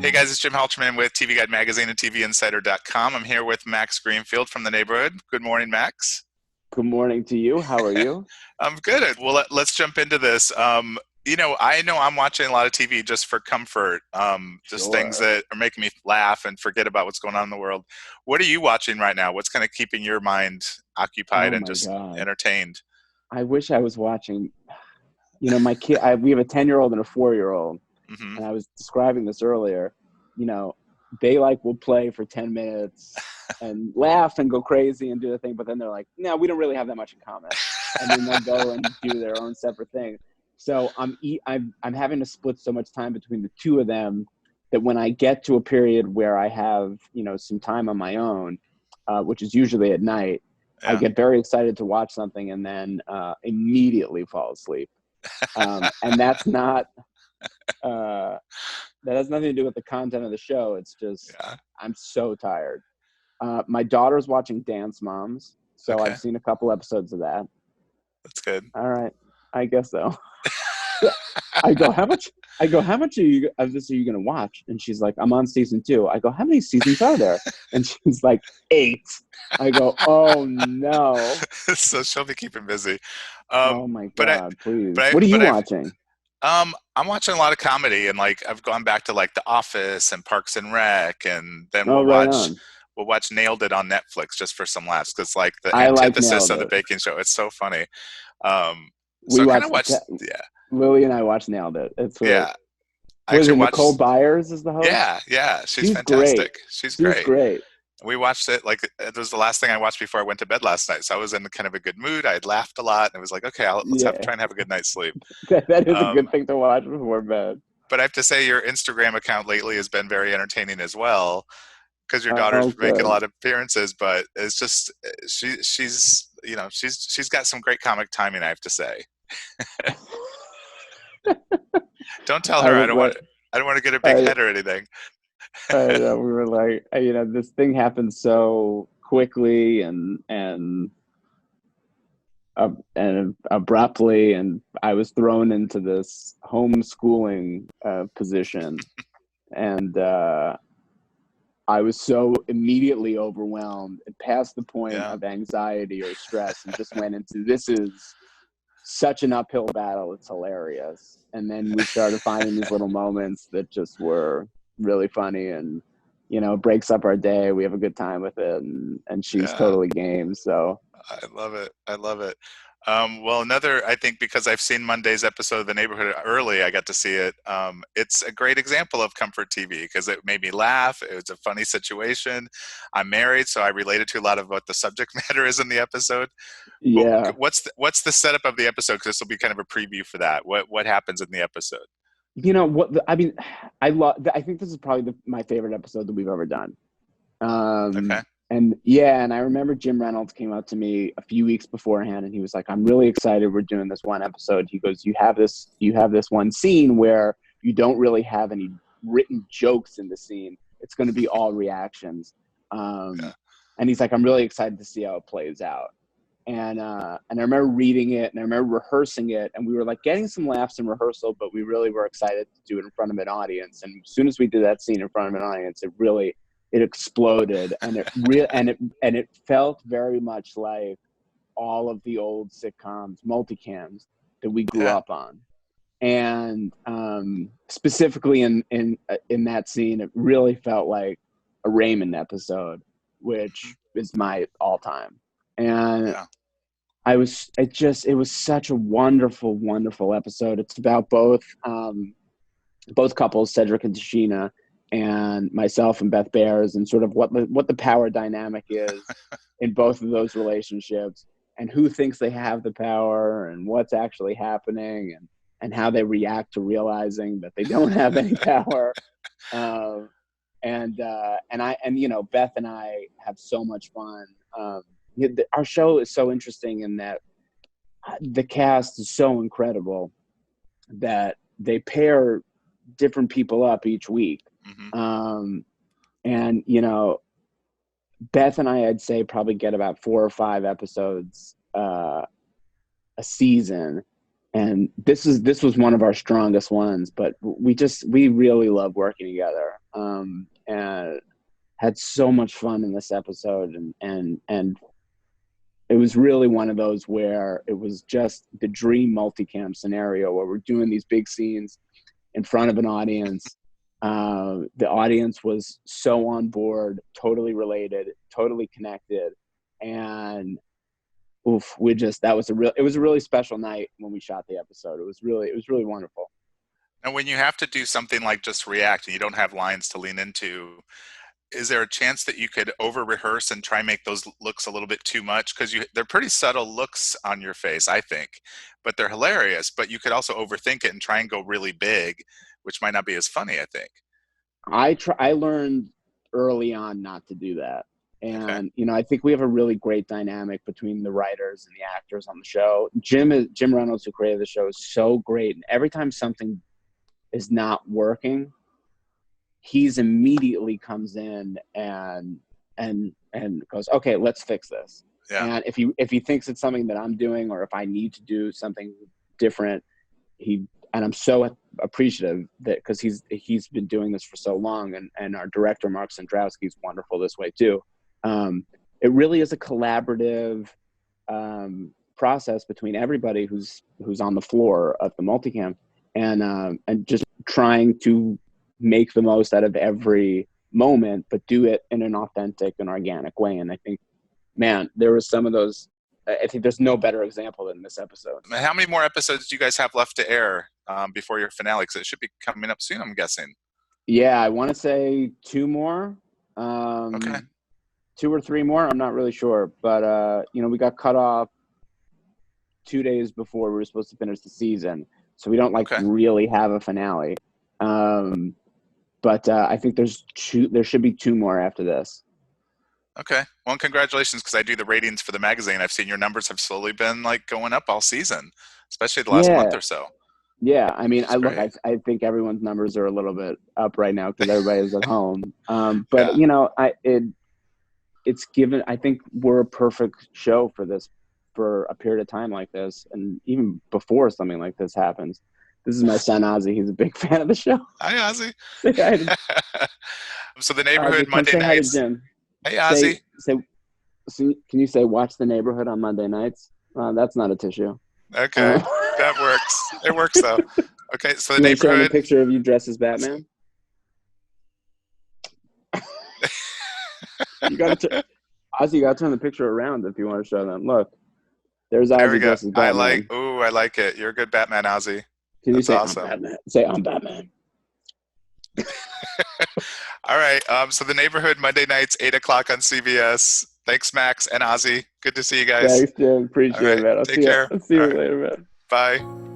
Hey guys, it's Jim Halterman with TV Guide Magazine and TVinsider.com. I'm here with Max Greenfield from the Neighborhood. Good morning, Max. Good morning to you. How are you? I'm good. Well, let's jump into this. I know I'm watching a lot of TV just for comfort, just things Sure. that are making me laugh and forget about what's going on in the world. What are you watching right now? What's kind of keeping your mind occupied Oh and my just God. entertained? I wish I was watching. My kid, we have a 10-year-old and a 4-year-old, Hmm. and I was describing this earlier. You know, they like will play for 10 minutes and laugh and go crazy and do the thing, but then they're like, no, we don't really have that much in common. And then they'll go and do their own separate thing. So I'm having to split so much time between the two of them that when I get to a period where I have, some time on my own, which is usually at night, I Yeah. get very excited to watch something and then immediately fall asleep. And that's not, uh, that has nothing to do with the content of the show. It's just, Yeah. I'm so tired. My daughter's watching Dance Moms, so Okay. I've seen a couple episodes of that. That's good. All right, I guess so. I go, how much? I go, how much of this are you going to watch? And she's like, I'm on season 2. I go, how many seasons are there? And she's like, 8. I go, oh no. So she'll be keeping busy. Oh my But I, God, please. but I, What are you but I've, watching? I'm watching a lot of comedy, and like I've gone back to like The Office and Parks and Rec, and then Oh, right on. we'll watch Nailed It on Netflix just for some laughs because like the I like antithesis Nailed of the It. baking show. It's so funny. So We I kind of watched, watched, yeah, Lily and I watched Nailed It. It's really, yeah. I was actually it Nicole watched, Byers is the host? yeah. She's She's great. fantastic. She's She's great. great. We watched it like it was the last thing I watched before I went to bed last night. So I was in kind of a good mood. I had laughed a lot, and it was like, okay, let's Yeah, try and have a good night's sleep. that is a Um, good thing to watch before bed. but I have to say, your Instagram account lately has been very entertaining as well because your daughter's Oh, making a good. lot of appearances. But it's just she's got some great comic timing. I have to say. Don't tell I her was like, I don't want to get a big I, head or anything. I know we were like, this thing happened so quickly and abruptly, and I was thrown into this homeschooling position, and I was so immediately overwhelmed and past the point Yeah, of anxiety or stress, and just went into this is such an uphill battle. It's hilarious. And then we started finding these little moments that just were really funny and, breaks up our day. We have a good time with it. And she's yeah. totally game. So, I love it. I love it. Well, I think because I've seen Monday's episode of The Neighborhood early, I got to see it. It's a great example of comfort TV because it made me laugh. It was a funny situation. I'm married, so I related to a lot of what the subject matter is in the episode. But yeah. what's the setup of the episode? Because this will be kind of a preview for that. What happens in the episode? I mean, I think this is probably my favorite episode that we've ever done. Okay. And yeah, and I remember Jim Reynolds came up to me a few weeks beforehand, and he was like, "I'm really excited. We're doing this one episode." He goes, you have this one scene where you don't really have any written jokes in the scene. It's going to be all reactions." Yeah. And he's like, "I'm really excited to see how it plays out." And I remember reading it, and I remember rehearsing it, and we were like getting some laughs in rehearsal, but we really were excited to do it in front of an audience. And as soon as we did that scene in front of an audience, it exploded, and it felt very much like all of the old sitcoms, multicams that we grew Yeah. up on. And specifically in that scene, it really felt like a Raymond episode, Mhm. which is my all time. And Yeah. it was such a wonderful, wonderful episode. It's about both couples, Cedric and Tashina, and myself and Beth Bears, and sort of what the power dynamic is in both of those relationships, and who thinks they have the power, and what's actually happening, and how they react to realizing that they don't have any power. Uh, and Beth and I have so much fun. Our show is so interesting in that the cast is so incredible that they pair different people up each week. Hmm. Um, and Beth and I'd say probably get about 4 or 5 episodes a season, and this was one of our strongest ones. But we really love working together, and had so much fun in this episode, and it was really one of those where it was just the dream multicam scenario where we're doing these big scenes in front of an audience. The audience was so on board, totally related, totally connected, and oof, it was a really special night when we shot the episode. It was really wonderful. And when you have to do something like just react and you don't have lines to lean into, is there a chance that you could over rehearse and try and make those looks a little bit too much? Because they're pretty subtle looks on your face, I think, but they're hilarious. But you could also overthink it and try and go really big, which might not be as funny, I think. I learned early on not to do that. Okay. And I think we have a really great dynamic between the writers and the actors on the show. Jim Reynolds, who created the show, is so great. And every time something is not working, he's immediately comes in and goes, okay, let's fix this. Yeah. And if he thinks it's something that I'm doing, or if I need to do something different, and I'm so appreciative that, because he's been doing this for so long, and our director Mark Sandrowski is wonderful this way too. It really is a collaborative process between everybody who's on the floor of the multicam, and just trying to make the most out of every moment, but do it in an authentic and organic way. And I think, man, there was some of those. I think there's no better example than this episode. How many more episodes do you guys have left to air before your finale? Because it should be coming up soon, I'm guessing. Yeah, I want to say two more. Okay. 2 or 3 more. I'm not really sure, but we got cut off 2 days before we were supposed to finish the season, so we don't really have a finale. But I think there should be 2 more after this. Okay. Well, congratulations, because I do the ratings for the magazine. I've seen your numbers have slowly been going up all season, especially the last month or so. Yeah. I mean, I think everyone's numbers are a little bit up right now because everybody's at home. But yeah. It's given, I think we're a perfect show for this, for a period of time like this, and even before something like this happens. This is my son Ozzie. He's a big fan of the show. Hi, Ozzie. Say hi to, So the Neighborhood Monday say nights. Hi to Jim. Hey, Ozzie. Can you say watch the Neighborhood on Monday nights? That's not a tissue. Okay, that works. It works though. Okay, so the Neighborhood. Showing a picture of you dressed as Batman. Ozzie, you got to turn the picture around if you want to show them. Look, there's Ozzie. There we go. Dressed as Batman. I like it. You're a good Batman, Ozzie. Can you say awesome. I'm Batman? Say I'm Batman. All right. So the Neighborhood Monday nights, 8:00 on CBS. Thanks, Max and Ozzie. Good to see you guys. Thanks, Jim. Appreciate it, man. Take care. I'll see you later, man. Bye.